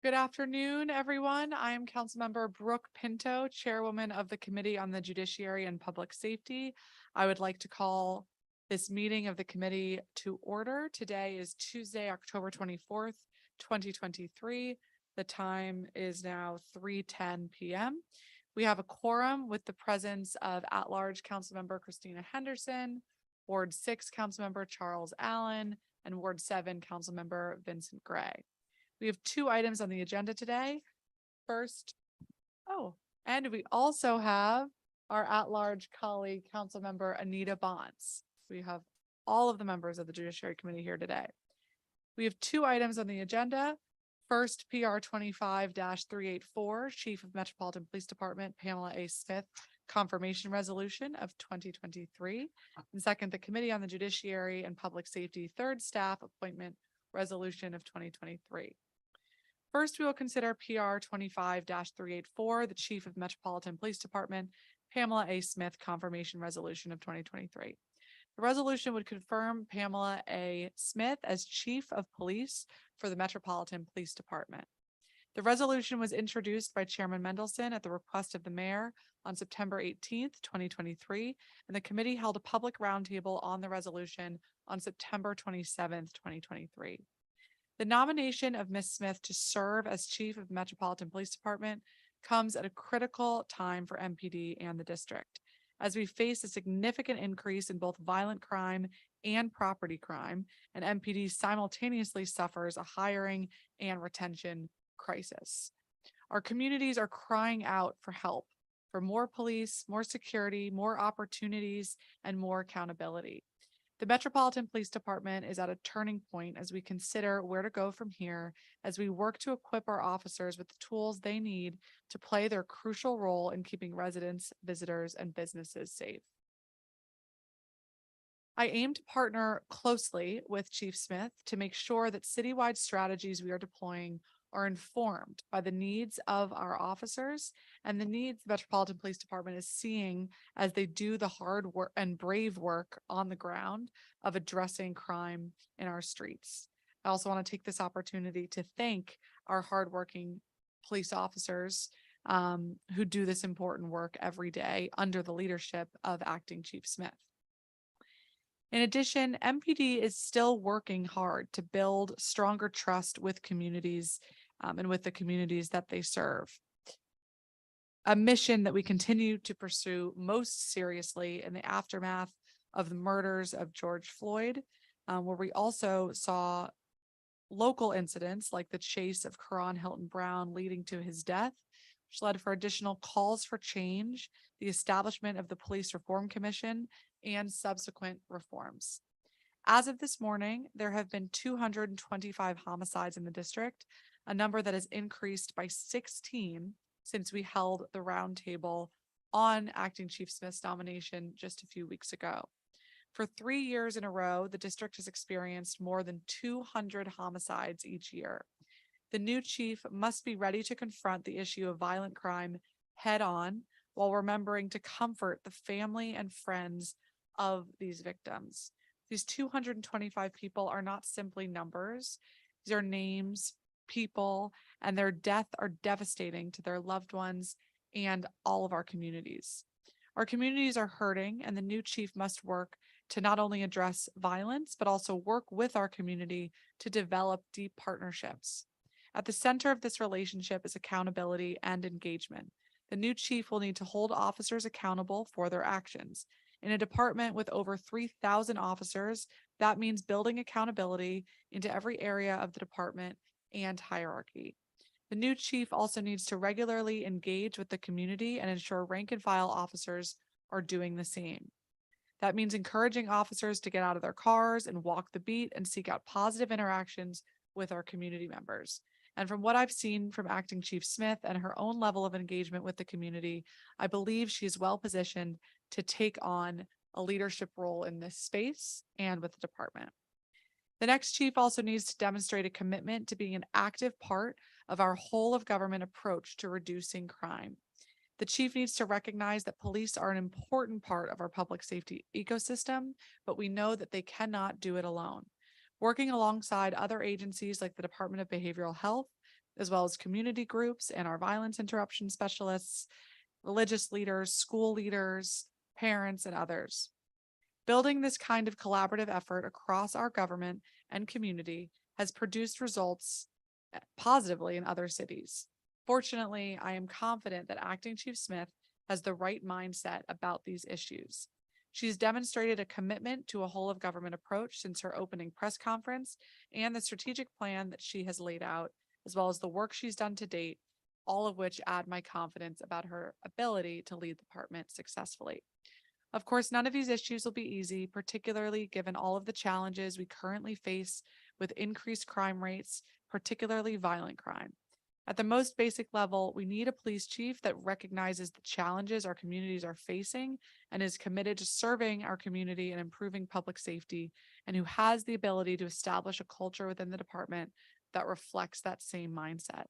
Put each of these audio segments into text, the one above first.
Good afternoon, everyone. I am Councilmember Brooke Pinto, Chairwoman of the Committee on the Judiciary and Public Safety. I would like to call this meeting of the committee to order. Today is Tuesday, October 24th, 2023. The time is now 3:10 p.m. We have a quorum with the presence of at-large Councilmember Christina Henderson, Ward 6 Councilmember Charles Allen, and Ward 7 Councilmember Vincent Gray. We have two items on the agenda today. First, and we also have our at-large colleague, Councilmember Anita Bonds. We have all of the members of the Judiciary Committee here today. We have two items on the agenda. First, PR 25-0384, Chief of Metropolitan Police Department, Pamela A. Smith, confirmation resolution of 2023. And second, the Committee on the Judiciary and Public Safety third staff appointment resolution of 2023. First, we will consider PR 25-384, the Chief of Metropolitan Police Department, Pamela A. Smith confirmation resolution of 2023. The resolution would confirm Pamela A. Smith as Chief of Police for the Metropolitan Police Department. The resolution was introduced by Chairman Mendelson at the request of the mayor on September 18th, 2023, and the committee held a public roundtable on the resolution on September 27th, 2023. The nomination of Ms. Smith to serve as Chief of Metropolitan Police Department comes at a critical time for MPD and the district, as we face a significant increase in both violent crime and property crime, and MPD simultaneously suffers a hiring and retention crisis. Our communities are crying out for help, for more police, more security, more opportunities, and more accountability. The Metropolitan Police Department is at a turning point as we consider where to go from here as we work to equip our officers with the tools they need to play their crucial role in keeping residents, visitors, and businesses safe. I aim to partner closely with Chief Smith to make sure that citywide strategies we are deploying are informed by the needs of our officers and the needs the Metropolitan Police Department is seeing as they do the hard work and brave work on the ground of addressing crime in our streets. I also want to take this opportunity to thank our hardworking police officers who do this important work every day under the leadership of Acting Chief Smith. In addition, MPD is still working hard to build stronger trust with communities and with the communities that they serve. A mission that we continue to pursue most seriously in the aftermath of the murders of George Floyd, where we also saw local incidents like the chase of Karan Hilton Brown leading to his death, which led for additional calls for change, the establishment of the Police Reform Commission, and subsequent reforms. As of this morning, there have been 225 homicides in the district, a number that has increased by 16 since we held the roundtable on Acting Chief Smith's nomination just a few weeks ago. For 3 years in a row, the district has experienced more than 200 homicides each year. The new chief must be ready to confront the issue of violent crime head on while remembering to comfort the family and friends of these victims. These 225 people are not simply numbers. These are names, people, and their death are devastating to their loved ones and all of our communities. Our communities are hurting, and the new chief must work to not only address violence, but also work with our community to develop deep partnerships. At the center of this relationship is accountability and engagement. The new chief will need to hold officers accountable for their actions. In a department with over 3,000 officers, that means building accountability into every area of the department and hierarchy. The new chief also needs to regularly engage with the community and ensure rank and file officers are doing the same. That means encouraging officers to get out of their cars and walk the beat and seek out positive interactions with our community members. And from what I've seen from Acting Chief Smith and her own level of engagement with the community, I believe she is well positioned to take on a leadership role in this space and with the department. The next chief also needs to demonstrate a commitment to being an active part of our whole of government approach to reducing crime. The chief needs to recognize that police are an important part of our public safety ecosystem, but we know that they cannot do it alone. Working alongside other agencies like the Department of Behavioral Health, as well as community groups and our violence interruption specialists, religious leaders, school leaders, parents, and others. Building this kind of collaborative effort across our government and community has produced results positively in other cities. Fortunately, I am confident that Acting Chief Smith has the right mindset about these issues. She's demonstrated a commitment to a whole of government approach since her opening press conference and the strategic plan that she has laid out, as well as the work she's done to date, all of which add my confidence about her ability to lead the department successfully. Of course, none of these issues will be easy, particularly given all of the challenges we currently face with increased crime rates, particularly violent crime. At the most basic level, we need a police chief that recognizes the challenges our communities are facing and is committed to serving our community and improving public safety, and who has the ability to establish a culture within the department that reflects that same mindset.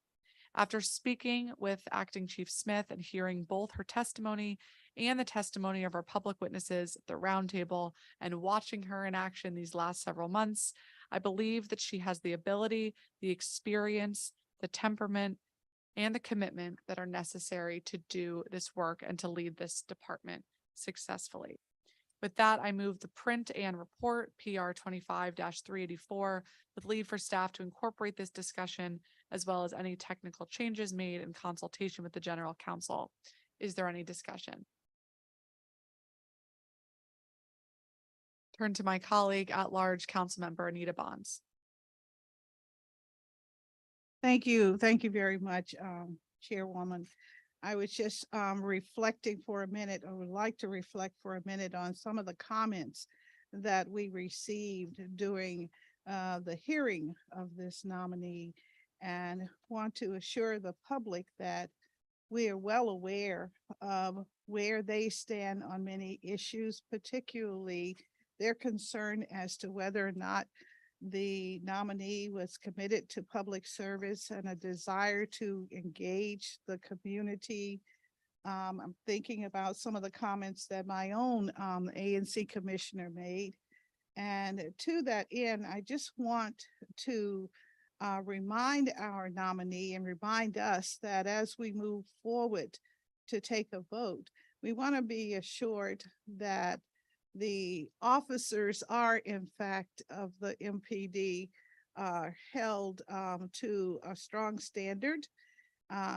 After speaking with Acting Chief Smith and hearing both her testimony and the testimony of our public witnesses at the roundtable and watching her in action these last several months, I believe that she has the ability, the experience, the temperament, and the commitment that are necessary to do this work and to lead this department successfully. With that, I move the print and report PR 25-0384 with leave for staff to incorporate this discussion as well as any technical changes made in consultation with the General Counsel. Is there any discussion? Turn to my colleague at large, Councilmember Anita Bonds. Thank you. Thank you very much, Chairwoman. I was just reflecting for a minute, or would like to reflect for a minute on some of the comments that we received during the hearing of this nominee, and want to assure the public that we are well aware of where they stand on many issues, particularly their concern as to whether or not the nominee was committed to public service and a desire to engage the community. I'm thinking about some of the comments that my own ANC commissioner made. And to that end, I just want to remind our nominee and remind us that as we move forward to take a vote, we want to be assured that the officers are in fact of the MPD held to a strong standard.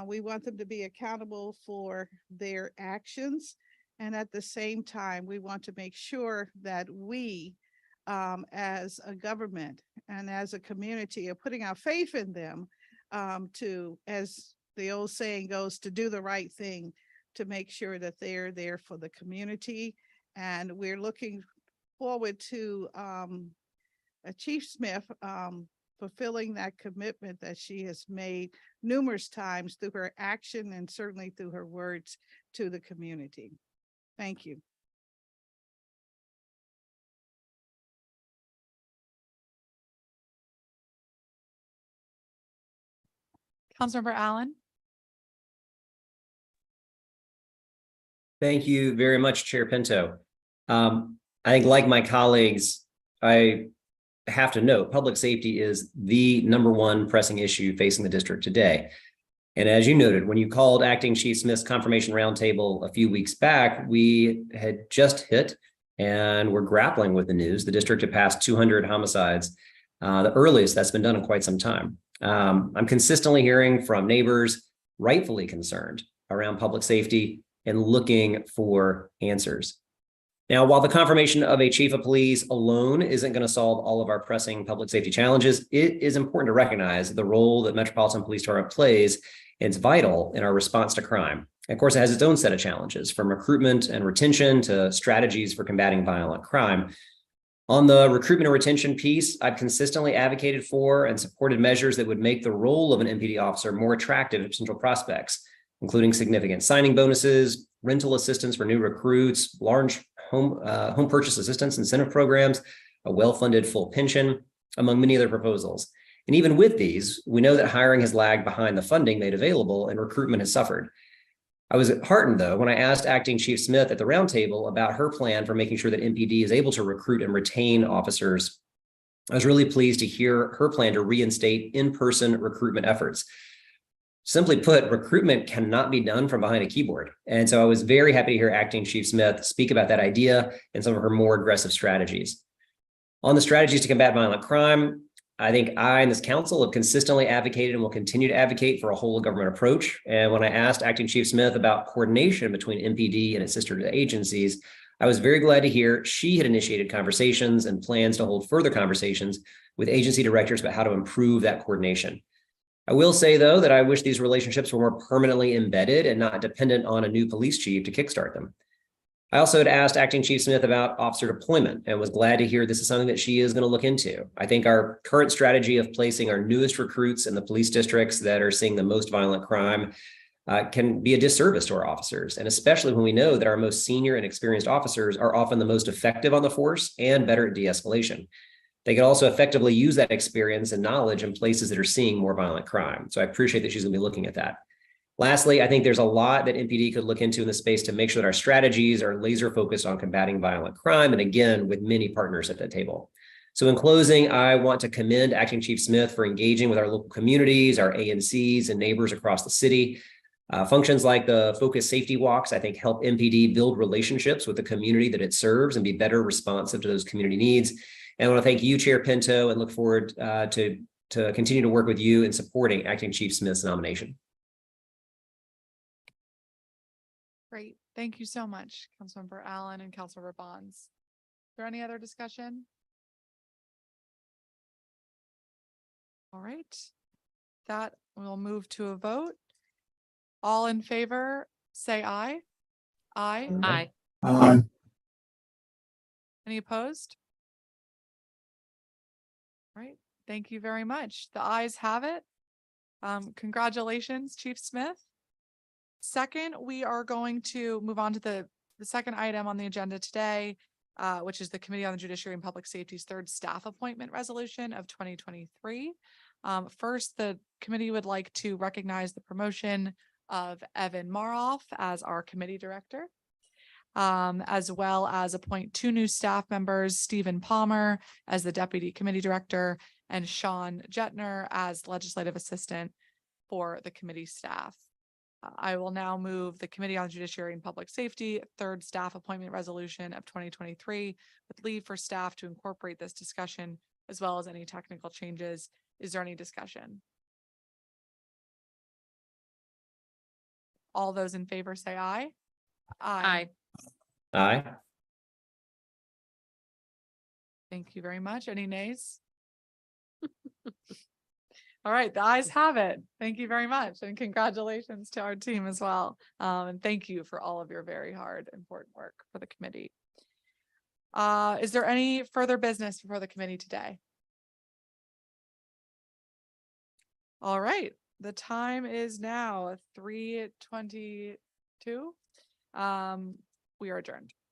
We want them to be accountable for their actions. And at the same time, we want to make sure that we as a government and as a community are putting our faith in them to, as the old saying goes, to do the right thing, to make sure that they're there for the community. And we're looking forward to Chief Smith fulfilling that commitment that she has made numerous times through her action and certainly through her words to the community. Thank you. Councilmember Allen. Thank you very much, Chair Pinto. I think, like my colleagues, I have to note public safety is the #1 pressing issue facing the district today. And as you noted, when you called Acting Chief Smith's confirmation roundtable a few weeks back, we had just hit and we're grappling with the news. The district had passed 200 homicides, the earliest that's been done in quite some time. I'm consistently hearing from neighbors rightfully concerned around public safety and looking for answers. Now, while the confirmation of a chief of police alone isn't going to solve all of our pressing public safety challenges, it is important to recognize the role that Metropolitan Police Department plays. It's vital in our response to crime. Of course, it has its own set of challenges, from recruitment and retention to strategies for combating violent crime. On the recruitment and retention piece, I've consistently advocated for and supported measures that would make the role of an MPD officer more attractive to potential prospects, including significant signing bonuses, rental assistance for new recruits, large home purchase assistance incentive programs, a well-funded full pension, among many other proposals. And even with these, we know that hiring has lagged behind the funding made available and recruitment has suffered. I was heartened, though, when I asked Acting Chief Smith at the roundtable about her plan for making sure that MPD is able to recruit and retain officers. I was really pleased to hear her plan to reinstate in-person recruitment efforts. Simply put, recruitment cannot be done from behind a keyboard. And so I was very happy to hear Acting Chief Smith speak about that idea and some of her more aggressive strategies. On the strategies to combat violent crime, I think I and this council have consistently advocated and will continue to advocate for a whole of government approach. And when I asked Acting Chief Smith about coordination between MPD and its sister agencies, I was very glad to hear she had initiated conversations and plans to hold further conversations with agency directors about how to improve that coordination. I will say, though, that I wish these relationships were more permanently embedded and not dependent on a new police chief to kickstart them. I also had asked Acting Chief Smith about officer deployment and was glad to hear this is something that she is going to look into. I think our current strategy of placing our newest recruits in the police districts that are seeing the most violent crime can be a disservice to our officers, and especially when we know that our most senior and experienced officers are often the most effective on the force and better at de-escalation. They can also effectively use that experience and knowledge in places that are seeing more violent crime. So I appreciate that she's going to be looking at that. Lastly, I think there's a lot that MPD could look into in the space to make sure that our strategies are laser focused on combating violent crime, and again, with many partners at the table. So in closing, I want to commend Acting Chief Smith for engaging with our local communities, our ANCs and neighbors across the city. Functions like the focus safety walks, I think, help MPD build relationships with the community that it serves and be better responsive to those community needs. And I want to thank you, Chair Pinto, and look forward to continue to work with you in supporting Acting Chief Smith's nomination. Great. Thank you so much, Councilmember Allen and Councilmember Bonds. Is there any other discussion? All right. That we'll move to a vote. All in favor, say aye. Aye. Aye. Aye. Any opposed? All right. Thank you very much. The ayes have it. Congratulations, Chief Smith. Second, we are going to move on to the second item on the agenda today, which is the Committee on the Judiciary and Public Safety's third staff appointment resolution of 2023. First, the committee would like to recognize the promotion of Evan Maroff as our committee director, as well as appoint two new staff members, Stephen Palmer as the deputy committee director and Sean Jetner as legislative assistant for the committee staff. I will now move the Committee on Judiciary and Public Safety third staff appointment resolution of 2023 with leave for staff to incorporate this discussion as well as any technical changes. Is there any discussion? All those in favor say aye. Aye. Aye. Thank you very much. Any nays? All right, the ayes have it. Thank you very much. And congratulations to our team as well. And thank you for all of your very hard, important work for the committee. Is there any further business before the committee today? All right, the time is now 3:22. We are adjourned.